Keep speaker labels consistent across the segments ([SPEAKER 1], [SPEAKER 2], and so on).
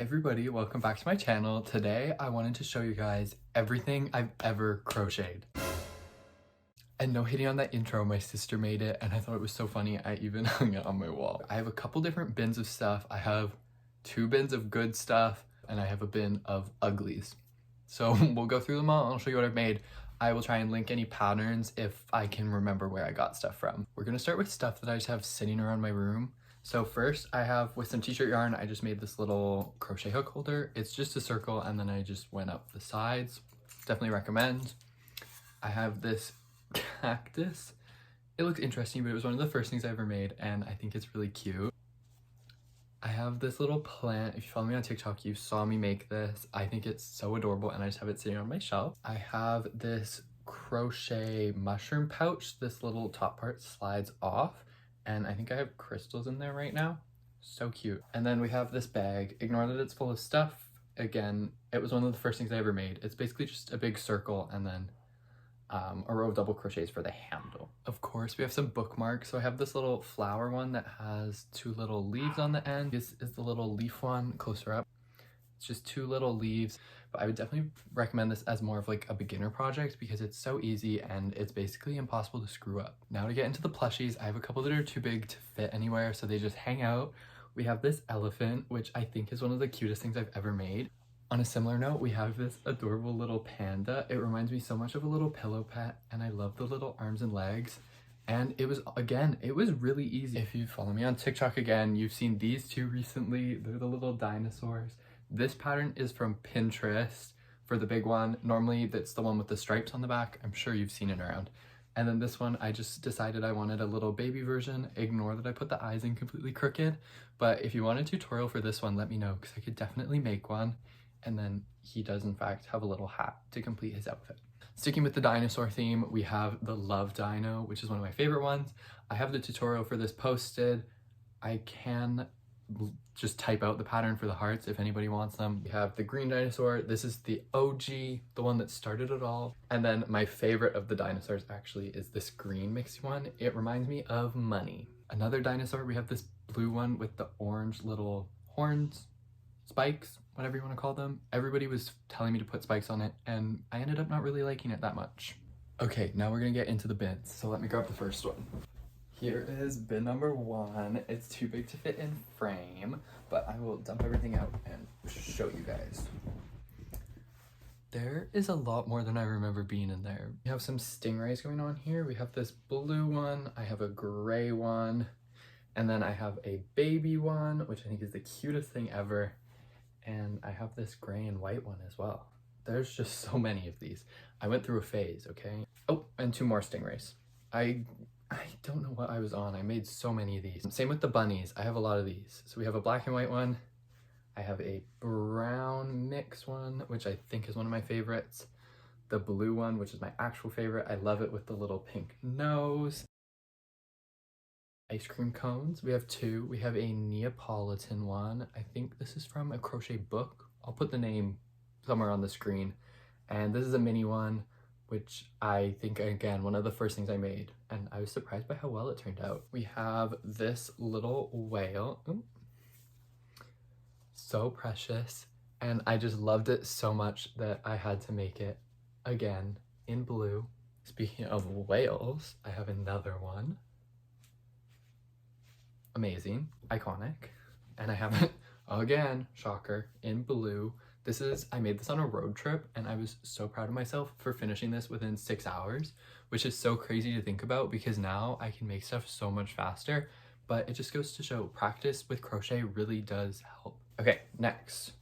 [SPEAKER 1] Hey everybody, welcome back to my channel. Today I wanted to show you guys everything I've ever crocheted. And no hitting on that intro, my sister made it and I thought it was so funny I even hung it on my wall. I have a couple different bins of stuff. I have 2 bins of good stuff and I have a bin of uglies. So we'll go through them all and I'll show you what I've made. I will try and link any patterns if I can remember where I got stuff from. We're gonna start with stuff that I just have sitting around my room. So first I have, with some t-shirt yarn, I just made this little crochet hook holder. It's just a circle and then I just went up the sides. Definitely recommend. I have this cactus. It looks interesting, but it was one of the first things I ever made and I think it's really cute. I have this little plant. If you follow me on TikTok, you saw me make this. I think it's so adorable and I just have it sitting on my shelf. I have this crochet mushroom pouch. This little top part slides off. And I think I have crystals in there right now. So cute. And then we have this bag. Ignore that it's full of stuff. Again, it was one of the first things I ever made. It's basically just a big circle and then a row of double crochets for the handle. Of course, we have some bookmarks. So I have this little flower one that has 2 little leaves on the end. This is the little leaf one closer up. It's just 2 little leaves, but I would definitely recommend this as more of like a beginner project because it's so easy and it's basically impossible to screw up. Now to get into the plushies, I have a couple that are too big to fit anywhere, so they just hang out. We have this elephant, which I think is one of the cutest things I've ever made. On a similar note, we have this adorable little panda. It reminds me so much of a little pillow pet, and I love the little arms and legs. And it was, again, it was really easy. If you follow me on TikTok again, you've seen these 2 recently. They're the little dinosaurs. This pattern is from Pinterest for the big one. Normally that's the one with the stripes on the back. I'm sure you've seen it around. And then this one, I just decided I wanted a little baby version. Ignore that I put the eyes in completely crooked. But if you want a tutorial for this one, let me know because I could definitely make one. And then he does in fact have a little hat to complete his outfit. Sticking with the dinosaur theme, we have the Love Dino, which is one of my favorite ones. I have the tutorial for this posted. I can just type out the pattern for the hearts if anybody wants them. We have the green dinosaur. This is the OG, the one that started it all. And then my favorite of the dinosaurs actually is this green mixed one. It reminds me of money. Another dinosaur, we have this blue one with the orange little horns, spikes, whatever you want to call them. Everybody was telling me to put spikes on it and I ended up not really liking it that much. Okay, now we're gonna get into the bins. So let me grab the first one. Here is bin number 1. It's too big to fit in frame, but I will dump everything out and show you guys. There is a lot more than I remember being in there. We have some stingrays going on here. We have this blue one, I have a gray one, and then I have a baby one, which I think is the cutest thing ever. And I have this gray and white one as well. There's just so many of these. I went through a phase, okay? Oh, and 2 more stingrays. I don't know what I was on. I made so many of these. Same with the bunnies. I have a lot of these. So we have a black and white one. I have a brown mix one, which I think is one of my favorites. The blue one, which is my actual favorite. I love it with the little pink nose. Ice cream cones. We have 2. We have a Neapolitan one. I think this is from a crochet book. I'll put the name somewhere on the screen. And this is a mini one, which I think, again, one of the first things I made. And I was surprised by how well it turned out. We have this little whale. Ooh. So precious. And I just loved it so much that I had to make it again in blue. Speaking of whales, I have another one. Amazing, iconic. And I have it again, shocker, in blue. I made this on a road trip and I was so proud of myself for finishing this within 6 hours, which is so crazy to think about because now I can make stuff so much faster, but it just goes to show practice with crochet really does help. Okay, next.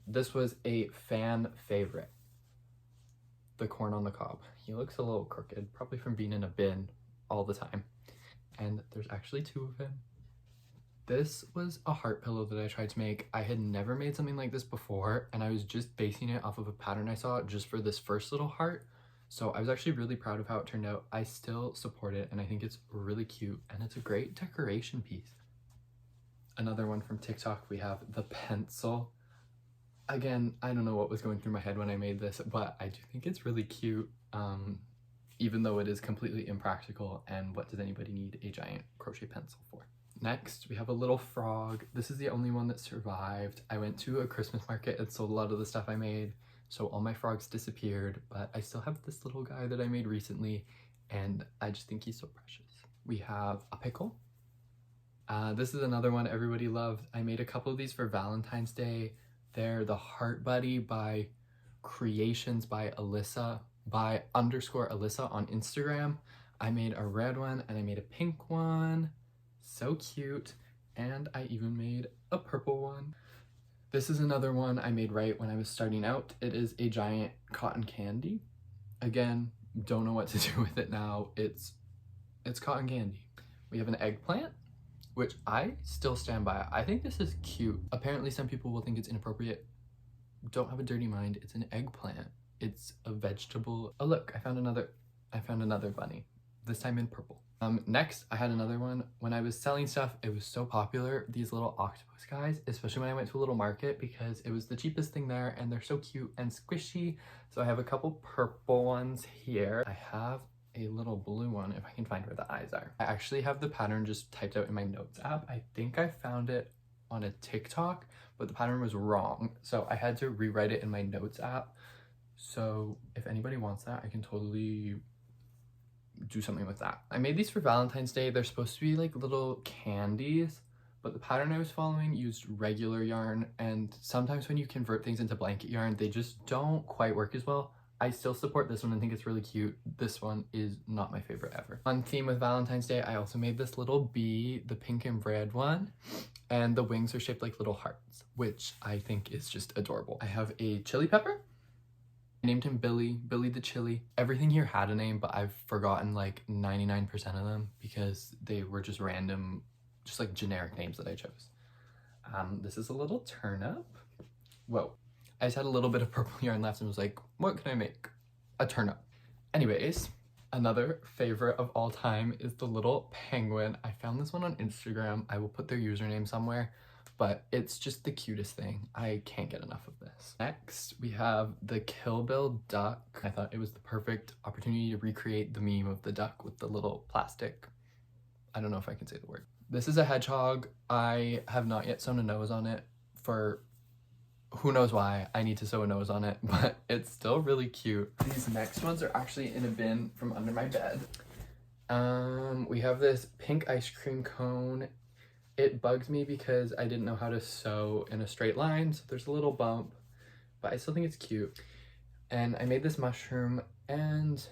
[SPEAKER 1] This was a fan favorite. The corn on the cob. He looks a little crooked, probably from being in a bin all the time. And there's actually 2 of him. This was a heart pillow that I tried to make. I had never made something like this before and I was just basing it off of a pattern I saw just for this first little heart. So I was actually really proud of how it turned out. I still support it and I think it's really cute and it's a great decoration piece. Another one from TikTok, we have the pencil. Again, I don't know what was going through my head when I made this, but I do think it's really cute, even though it is completely impractical and what does anybody need a giant crochet pencil for? Next, we have a little frog. This is the only one that survived. I went to a Christmas market and sold a lot of the stuff I made, so all my frogs disappeared, but I still have this little guy that I made recently, and I just think he's so precious. We have a pickle. This is another one everybody loved. I made a couple of these for Valentine's Day. They're the Heart Buddy by Creations by Alyssa, by _Alyssa on Instagram. I made a red one and I made a pink one. So cute. And I even made a purple one. This is another one I made right when I was starting out. It is a giant cotton candy. Again, don't know what to do with it now. It's cotton candy. We have an eggplant, which I still stand by. I think this is cute. Apparently some people will think it's inappropriate. Don't have a dirty mind. It's an eggplant. It's a vegetable. Oh look, I found another bunny, this time in purple. Next, I had another one. When I was selling stuff, it was so popular, these little octopus guys, especially when I went to a little market, because it was the cheapest thing there and they're so cute and squishy. So I have a couple purple ones here. I have a little blue one, if I can find where the eyes are. I actually have the pattern just typed out in my notes app. I think I found it on a TikTok, but the pattern was wrong. So I had to rewrite it in my notes app. So if anybody wants that, I can totally do something with that. I made these for Valentine's Day. They're supposed to be like little candies, but the pattern I was following used regular yarn, and sometimes when you convert things into blanket yarn, they just don't quite work as well. I still support this one and think it's really cute. This one is not my favorite ever. On theme with Valentine's Day, I also made this little bee, the pink and red one, and the wings are shaped like little hearts, which I think is just adorable. I have a chili pepper. I named him Billy the Chili. Everything here had a name, but I've forgotten like 99% of them because they were just random, just like generic names that I chose. This is a little turnip. Whoa. I just had a little bit of purple yarn left and was like, what can I make? A turnip. Anyways, another favorite of all time is the little penguin. I found this one on Instagram. I will put their username somewhere, but it's just the cutest thing. I can't get enough of this. Next, we have the Kill Bill duck. I thought it was the perfect opportunity to recreate the meme of the duck with the little plastic. I don't know if I can say the word. This is a hedgehog. I have not yet sewn a nose on it for who knows why. I need to sew a nose on it, but it's still really cute. These next ones are actually in a bin from under my bed. We have this pink ice cream cone. It bugs me because I didn't know how to sew in a straight line, so there's a little bump, but I still think it's cute. And I made this mushroom, and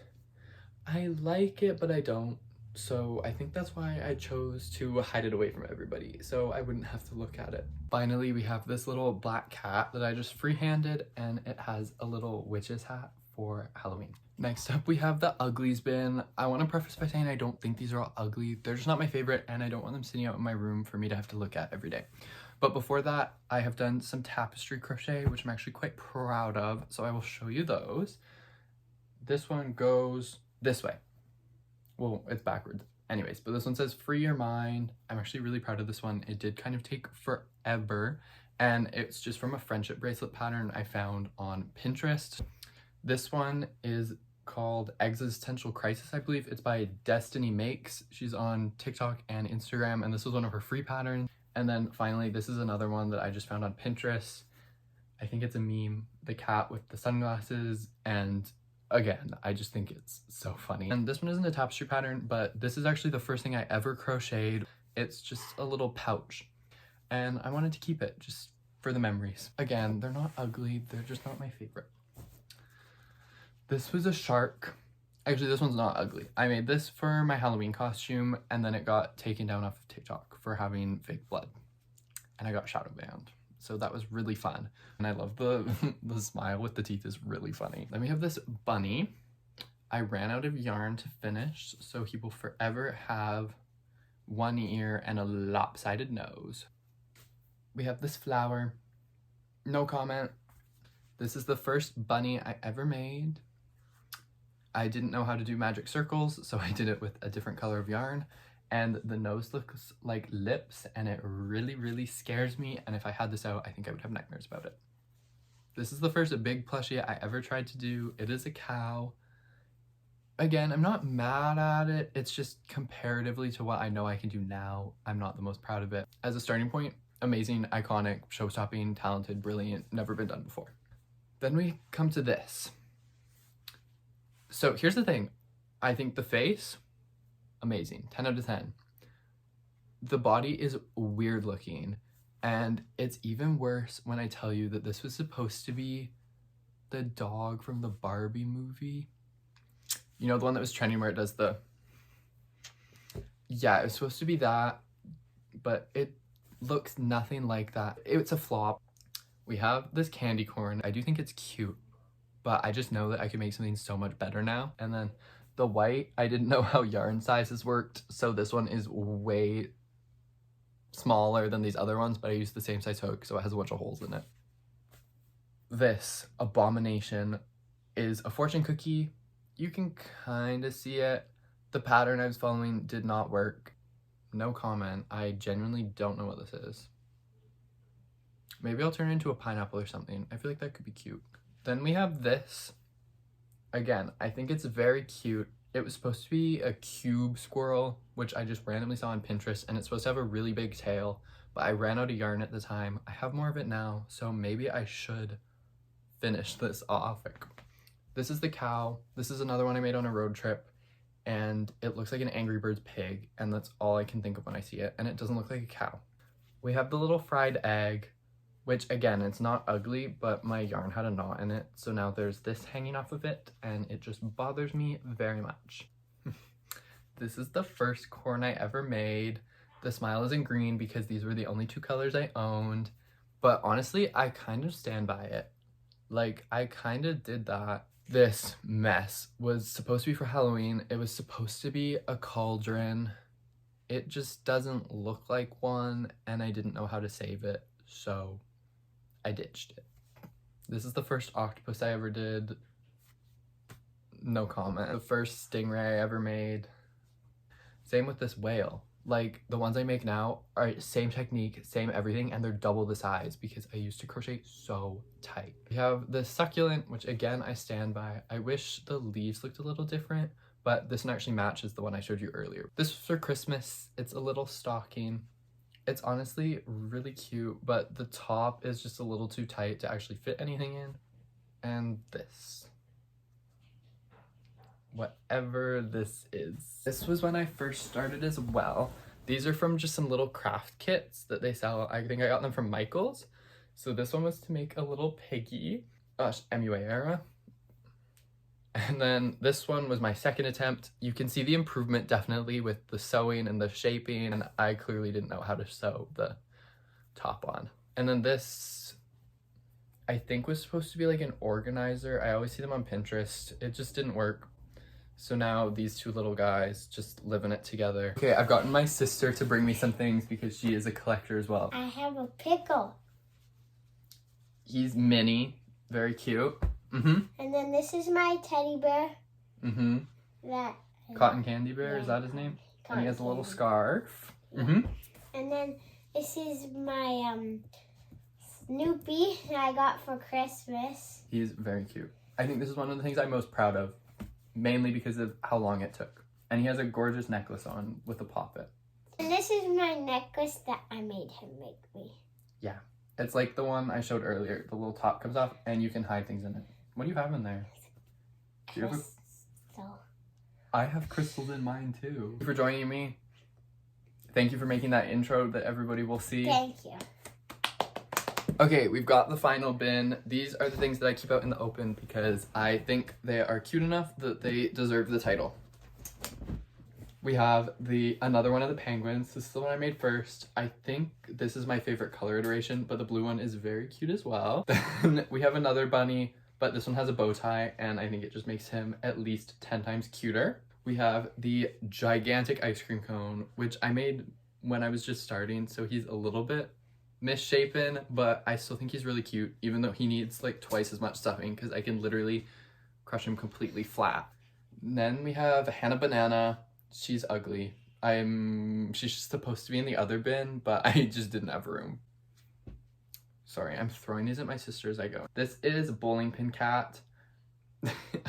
[SPEAKER 1] I like it, but I don't. So I think that's why I chose to hide it away from everybody, so I wouldn't have to look at it. Finally, we have this little black cat that I just freehanded, and it has a little witch's hat for Halloween. Next up, we have the Uglies bin. I want to preface by saying I don't think these are all ugly. They're just not my favorite, and I don't want them sitting out in my room for me to have to look at every day. But before that, I have done some tapestry crochet, which I'm actually quite proud of, so I will show you those. This one goes this way. Well, it's backwards. Anyways, but this one says free your mind. I'm actually really proud of this one. It did kind of take forever, and it's just from a friendship bracelet pattern I found on Pinterest. This one is called Existential Crisis, I believe. It's by Destiny Makes. She's on TikTok and Instagram, and this was one of her free patterns. And then finally, this is another one that I just found on Pinterest. I think it's a meme, the cat with the sunglasses, and again, I just think it's so funny. And this one isn't a tapestry pattern, but this is actually the first thing I ever crocheted. It's just a little pouch, and I wanted to keep it just for the memories. Again, they're not ugly, they're just not my favorite. This was a shark. Actually, this one's not ugly. I made this for my Halloween costume, and then it got taken down off of TikTok for having fake blood, and I got shadow banned. So that was really fun. And I love the smile with the teeth is really funny. Then we have this bunny. I ran out of yarn to finish, so he will forever have one ear and a lopsided nose. We have this flower. No comment. This is the first bunny I ever made. I didn't know how to do magic circles, so I did it with a different color of yarn. And the nose looks like lips, and it really, really scares me. And if I had this out, I think I would have nightmares about it. This is the first big plushie I ever tried to do. It is a cow. Again, I'm not mad at it. It's just comparatively to what I know I can do now, I'm not the most proud of it. As a starting point, amazing, iconic, show-stopping, talented, brilliant, never been done before. Then we come to this. So here's the thing. I think the face, amazing, 10 out of 10. The body is weird looking, and it's even worse when I tell you that this was supposed to be the dog from the Barbie movie. You know, the one that was trending where it does the... Yeah, it was supposed to be that, but it looks nothing like that. It's a flop. We have this candy corn. I do think it's cute, but I just know that I could make something so much better now. And then the white, I didn't know how yarn sizes worked, so this one is way smaller than these other ones, but I used the same size hook, so it has a bunch of holes in it. This abomination is a fortune cookie. You can kind of see it. The pattern I was following did not work. No comment. I genuinely don't know what this is. Maybe I'll turn it into a pineapple or something. I feel like that could be cute. Then we have this. Again, I think it's very cute. It was supposed to be a cube squirrel, which I just randomly saw on Pinterest, and it's supposed to have a really big tail, but I ran out of yarn at the time. I have more of it now, so maybe I should finish this off. This is the cow. This is another one I made on a road trip, and it looks like an Angry Birds pig, and that's all I can think of when I see it, and it doesn't look like a cow. We have the little fried egg, which again, it's not ugly, but my yarn had a knot in it, so now there's this hanging off of it, and it just bothers me very much. This is the first corn I ever made. The smile is in green because these were the only two colors I owned, but honestly, I kind of stand by it. Like, I kind of did that. This mess was supposed to be for Halloween. It was supposed to be a cauldron. It just doesn't look like one, and I didn't know how to save it, so I ditched it. This is the first octopus I ever did. No comment. The first stingray I ever made. Same with this whale. Like, the ones I make now are same technique, same everything, and they're double the size because I used to crochet so tight. We have the succulent, which again, I stand by. I wish the leaves looked a little different, but this one actually matches the one I showed you earlier. This was for Christmas. It's a little stocking. It's honestly really cute, but the top is just a little too tight to actually fit anything in. And this. Whatever this is. This was when I first started as well. These are from just some little craft kits that they sell. I think I got them from Michael's. So this one was to make a little piggy. MUA era. And then this one was my second attempt. You can see the improvement definitely with the sewing and the shaping, and I clearly didn't know how to sew the top on. And then this, I think, was supposed to be like an organizer. I always see them on Pinterest. It just didn't work. So now these two little guys just living it together. Okay, I've gotten my sister to bring me some things because she is a collector as well.
[SPEAKER 2] I have a pickle.
[SPEAKER 1] He's mini, very cute. And
[SPEAKER 2] then this is my teddy bear. That
[SPEAKER 1] Cotton Candy Bear, is that his name? And he has a little scarf.
[SPEAKER 2] And then this is my Snoopy that I got for Christmas.
[SPEAKER 1] He's very cute. I think this is one of the things I'm most proud of, mainly because of how long it took. And he has a gorgeous necklace on with a poppet.
[SPEAKER 2] And this is my necklace that I made him make me.
[SPEAKER 1] Yeah, it's like the one I showed earlier. The little top comes off and you can hide things in it. What do you have in there?
[SPEAKER 2] Crystal.
[SPEAKER 1] I have crystals in mine too. Thank you for joining me. Thank you for making that intro that everybody will see.
[SPEAKER 2] Thank you.
[SPEAKER 1] Okay, we've got the final bin. These are the things that I keep out in the open because I think they are cute enough that they deserve the title. We have another one of the penguins. This is the one I made first. I think this is my favorite color iteration, but the blue one is very cute as well. Then we have another bunny, but this one has a bow tie, and I think it just makes him at least 10 times cuter. We have the gigantic ice cream cone, which I made when I was just starting, so he's a little bit misshapen, but I still think he's really cute, even though he needs like twice as much stuffing because I can literally crush him completely flat. And then we have Hannah Banana. She's ugly. She's just supposed to be in the other bin, but I just didn't have room. Sorry, I'm throwing these at my sister as I go. This is Bowling Pin Cat.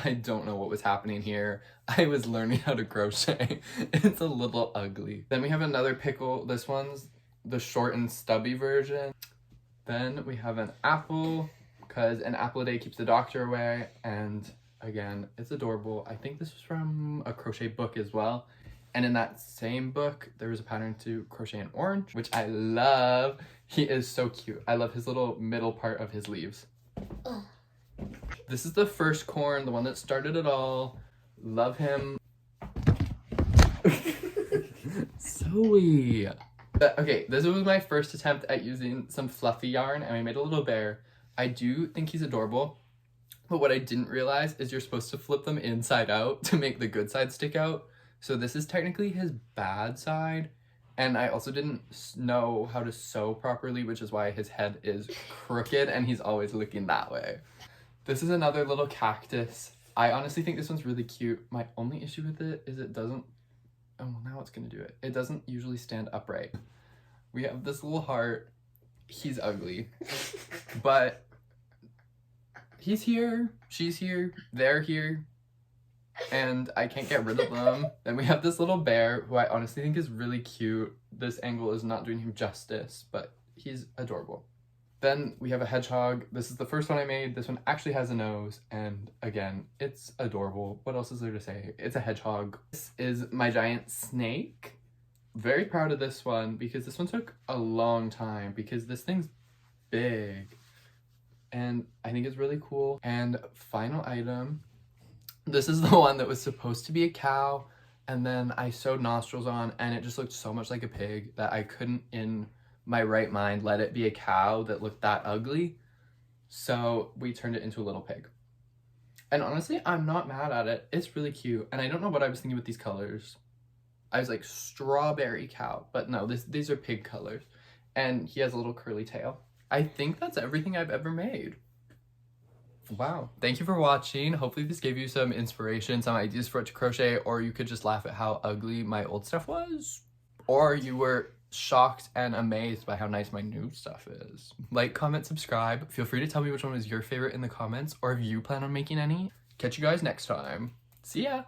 [SPEAKER 1] I don't know what was happening here. I was learning how to crochet. It's a little ugly. Then we have another pickle. This one's the short and stubby version. Then we have an apple, because an apple a day keeps the doctor away. And again, it's adorable. I think this was from a crochet book as well. And in that same book, there was a pattern to crochet an orange, which I love. He is so cute. I love his little middle part of his leaves.
[SPEAKER 2] Ugh.
[SPEAKER 1] This is the first corn, the one that started it all. Love him. Zoe. Okay, this was my first attempt at using some fluffy yarn, and I made a little bear. I do think he's adorable, but what I didn't realize is you're supposed to flip them inside out to make the good side stick out. So this is technically his bad side, and I also didn't know how to sew properly, which is why his head is crooked and he's always looking that way. This is another little cactus. I honestly think this one's really cute. My only issue with it is it doesn't, oh, now it's gonna do it. It doesn't usually stand upright. We have this little heart. He's ugly, but he's here, she's here, they're here, and I can't get rid of them. Then we have this little bear who I honestly think is really cute. This angle is not doing him justice, but he's adorable. Then we have a hedgehog. This is the first one I made. This one actually has a nose, and again, it's adorable. What else is there to say? It's a hedgehog. This is my giant snake. Very proud of this one because this one took a long time because this thing's big, and I think it's really cool. And final item, this is the one that was supposed to be a cow, and then I sewed nostrils on and it just looked so much like a pig that I couldn't in my right mind let it be a cow that looked that ugly. So we turned it into a little pig. And honestly, I'm not mad at it. It's really cute. And I don't know what I was thinking with these colors. I was like strawberry cow, but no, these are pig colors. And he has a little curly tail. I think that's everything I've ever made. Wow. Thank you for watching. Hopefully this gave you some inspiration, some ideas for what to crochet, or you could just laugh at how ugly my old stuff was. Or you were shocked and amazed by how nice my new stuff is. Like, comment, subscribe. Feel free to tell me which one was your favorite in the comments, or if you plan on making any. Catch you guys next time. See ya!